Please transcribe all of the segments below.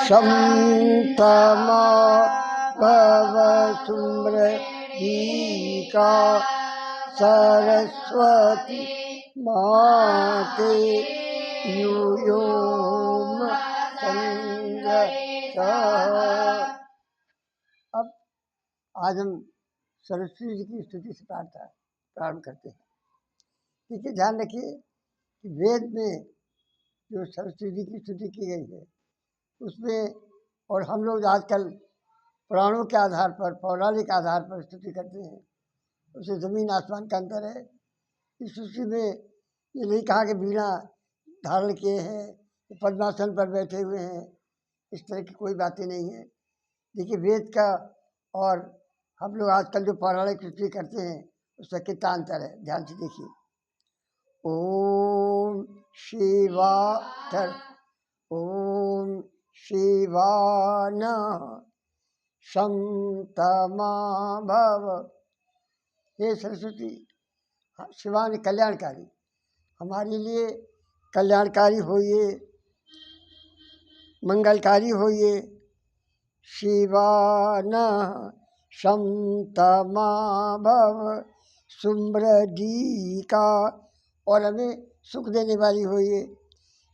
शंतमा भव सुम्रदीका सरस्वती माते यूयोम संगतः। अब आज हम सरस्वती जी की स्तुति से प्रारंभ करते हैं। देखिए, ध्यान रखिए कि वेद में जो सरस्वती जी की स्तुति की गई है उसमें, और हम लोग आजकल पुराणों के आधार पर, पौराणिक आधार पर स्तुति करते हैं, उससे ज़मीन आसमान का अंतर है। इस स्तुति में ये नहीं कहा कि वीणा धारण किए हैं, पद्मासन पर बैठे हुए हैं, इस तरह की कोई बातें नहीं है। देखिए, वेद का और हम लोग आजकल जो पौराणिक स्तुति करते हैं उसका कितना अंतर है, ध्यान से देखिए। ओम शिवाय ओम शिवान शंतमा भव। ये सरस्वती शिवान कल्याणकारी, हमारे लिए कल्याणकारी होइए, मंगलकारी होइए। शिवान शंतमा भव सुम्रदीका, और हमें सुख देने वाली होइए।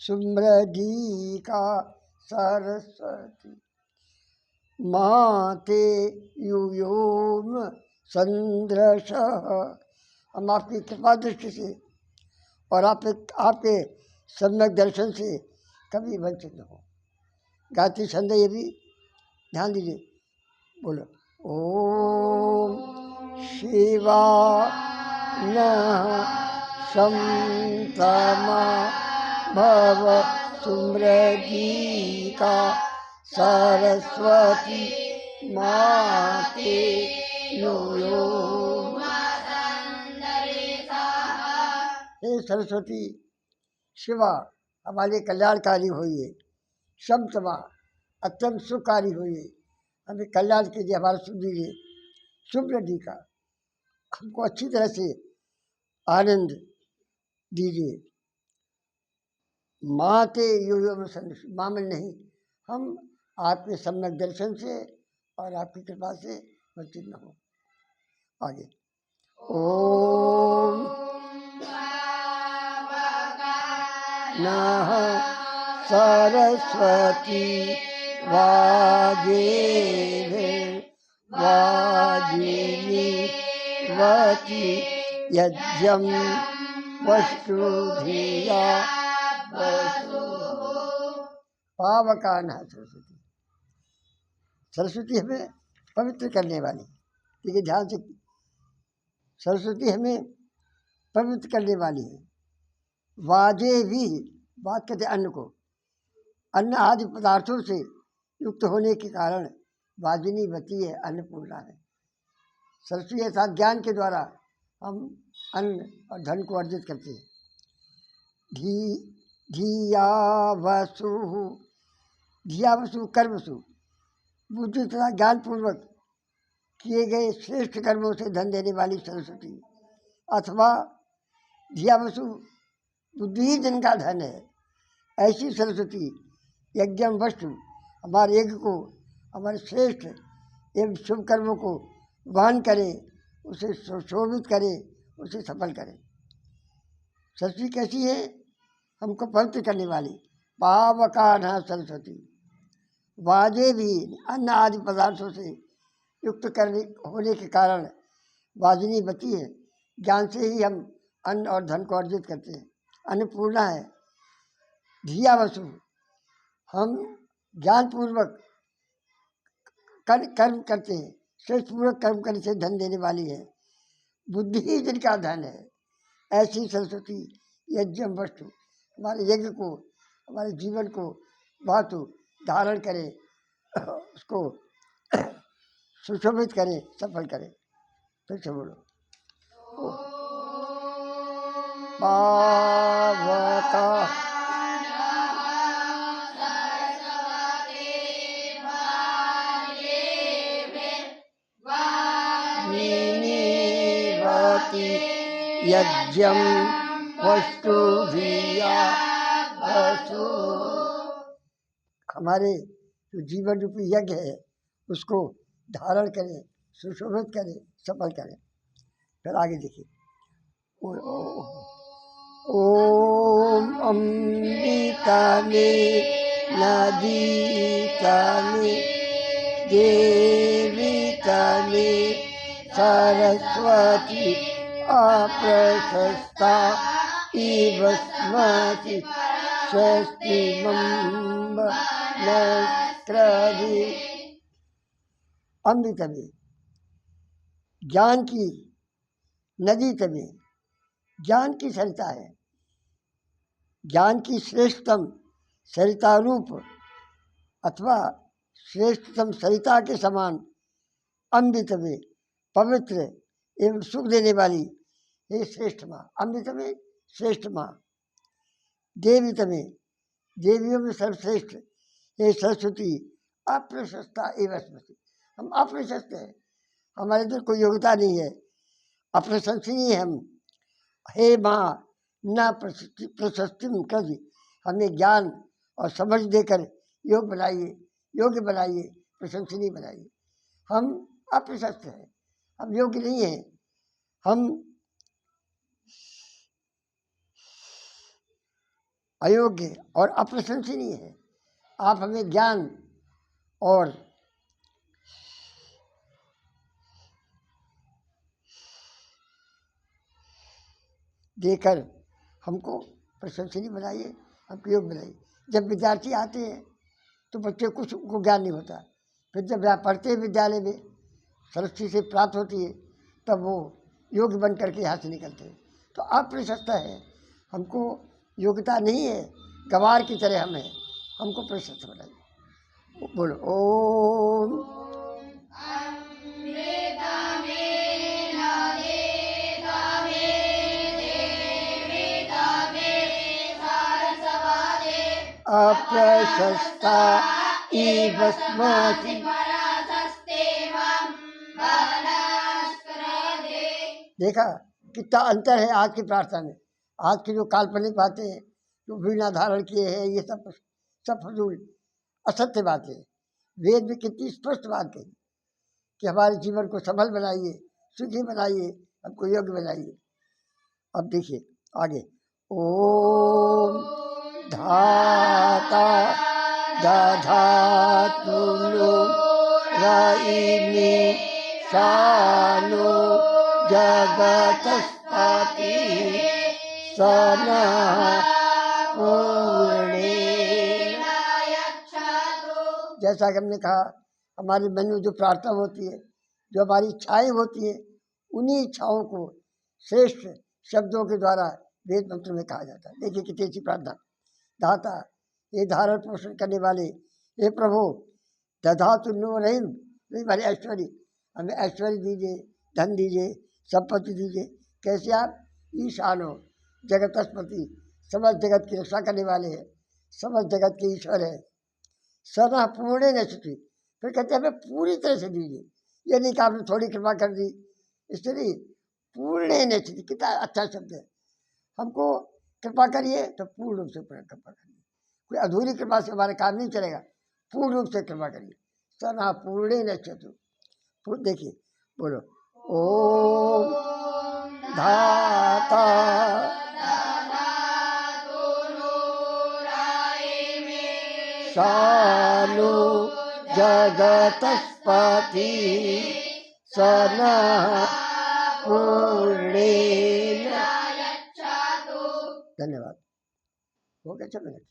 सुम्रदीका सरस्वती माते यूयोम संद्रशः। हम आपकी कृपा दृष्टि से और आपके सम्यक दर्शन से कभी वंचित न हो। गायत्री छंद ये भी ध्यान दीजिए, बोलो। ओम शिवाय शंतमा भव सुम्रदीका सरस्वती माते यूयोम। हे सरस्वती शिवा, हमारे कल्याणकारी होइए। शंतमा, अत्यंत सुखकारी होइए, हमें कल्याण कीजिए, हमारा सुख दीजिए। सुम्रदी का, हमको अच्छी तरह से आनंद दीजिए। माते यूयोम संग, मामल नहीं, हम आपके सम्यक दर्शन से और आपकी कृपा से वंचित न हो। आगे। ओम नः सरस्वती वाजिनीवती यज्ञं वस्तुधिया पावकान। सरस्वती, सरस्वती हमें पवित्र करने वाली, ठीक है, ध्यान से। सरस्वती हमें पवित्र करने वाली है। वाजे भी, बात कहते अन्न को, अन्न आदि पदार्थों से युक्त होने के कारण वाजिनी बती है, अन्नपूर्णा है। सरस्वती अर्थात ज्ञान के द्वारा हम अन्न और धन को अर्जित करते हैं। धिया वसु, धिया वसु कर्मसु, बुद्धि तथा ज्ञानपूर्वक किए गए श्रेष्ठ कर्मों से धन देने वाली सरस्वती, अथवा धिया वसु बुद्धि ही धन का धन है, ऐसी सरस्वती यज्ञम वस्तु, हमारे यज्ञ को, हमारे श्रेष्ठ एवं शुभ कर्मों को वहन करे, उसे शोभित करे, उसे सफल करे। सरस्वती कैसी है? हमको पवित्र करने वाली। पावकान सरस्वती, वाजे भी, अन्न आदि पदार्थों से युक्त करने होने के कारण वाजिनी बची है। ज्ञान से ही हम अन्न और धन को अर्जित करते हैं। अन्नपूर्णा है। धिया वसु, हम ज्ञानपूर्वक कर्म करते हैं, श्रेष्ठपूर्वक कर्म करने से धन देने वाली है। बुद्धि ही जिनका धन है, ऐसी सरस्वती यज्ञम वस्तु, हमारे यज्ञ को, हमारे जीवन को बहुत धारण करे, उसको सुशोभित करे, सफल करे। फिर से बोलो। पावका यज्ञम वस्तु वसु। हमारे जो जीवन रूपी यज्ञ है उसको धारण करें, सुशोभित करें, सफल करें। फिर आगे देखिए, ओम अम्बिकाले नदीकाले देविकाले सरस्वती अप्रशस्ता इव स्मृति स्वस्तिमम्ब नस्त्रभि। अमृत में ज्ञान की नदी तभी, ज्ञान की सरिता है, ज्ञान की श्रेष्ठतम सरिता रूप अथवा श्रेष्ठतम सरिता के समान अमृत में पवित्र एवं सुख देने वाली हे श्रेष्ठ माँ। अमृत में श्रेष्ठ माँ, देवी तमें देवियों में सर्वश्रेष्ठ हे सरस्वती अप्रशस्ता एवं स्मृति। हम अप्रशस्त हैं, हमारे अंदर कोई योग्यता नहीं है, अप्रशंसनीय है हम। हे माँ न प्रशस्ति कर, हमें ज्ञान और समझ देकर योग बनाइए, योग्य बनाइए, प्रशंसनीय बनाइए। हम अप्रशस्त हैं, हम योग्य नहीं हैं, हम अयोग्य और अप्रशंसनीय है। आप हमें ज्ञान और देकर हमको प्रशंसनीय बनाइए, हमको योग्य बनाइए। जब विद्यार्थी आते हैं तो बच्चे कुछ को ज्ञान नहीं होता, फिर जब पढ़ते हैं विद्यालय में सरस्वती से प्राप्त होती है तब वो योग्य बन करके यहाँ से निकलते हैं। तो अप्रशस्त है, हमको योग्यता नहीं है, गवार की तरह हम हैं, हमको प्रशस्त बनाइए। बोलो ओम अप्रशस्ता इव स्मृति। देखा कितना अंतर है आज की प्रार्थना में। आज की जो काल्पनिक बातें हैं, जो वीणा धारण किए हैं, ये सब फजूल असत्य बातें। वेद में कितनी स्पष्ट बात कही कि हमारे जीवन को सफल बनाइए, सुखी बनाइए, हमको योग्य बनाइए। अब देखिए आगे, ओम धाता दधातु नो राइमे सानो जगतस्पति सना पूर्णेन। जैसा कि हमने कहा, हमारे मन में जो प्रार्थना होती है, जो हमारी इच्छाएं होती हैं, उन्हीं इच्छाओं को श्रेष्ठ शब्दों के द्वारा वेद मंत्र में कहा जाता है। देखिए कितनी अच्छी प्रार्थना। दाता, ये धारण पोषण करने वाले, हे प्रभु दधातु नो रहीम, हमारे ऐश्वर्य, हमें ऐश्वर्य दीजिए, धन दीजिए, संपत्ति दीजिए। कैसे आप? ईशानो जगतस्पति, समस्त जगत की रक्षा करने वाले हैं, समस्त जगत के ईश्वर है। सदा पूर्ण नचती, फिर कहते हैं हमें पूरी तरह से दीजिए। ये नहीं कि आपने थोड़ी कृपा कर दी, इसलिए पूर्ण नचती, कितना अच्छा शब्द है। हमको कृपा करिए तो पूर्ण रूप से कृपा करिए, कोई अधूरी कृपा से हमारे काम नहीं चलेगा, पूर्ण रूप से कृपा करिए। सना पूर्ण नचतु। देखिए बोलो ओम धाता सानु जगतस्पति सना पूर्णेन। धन्यवाद। हो गया 6 मिनट।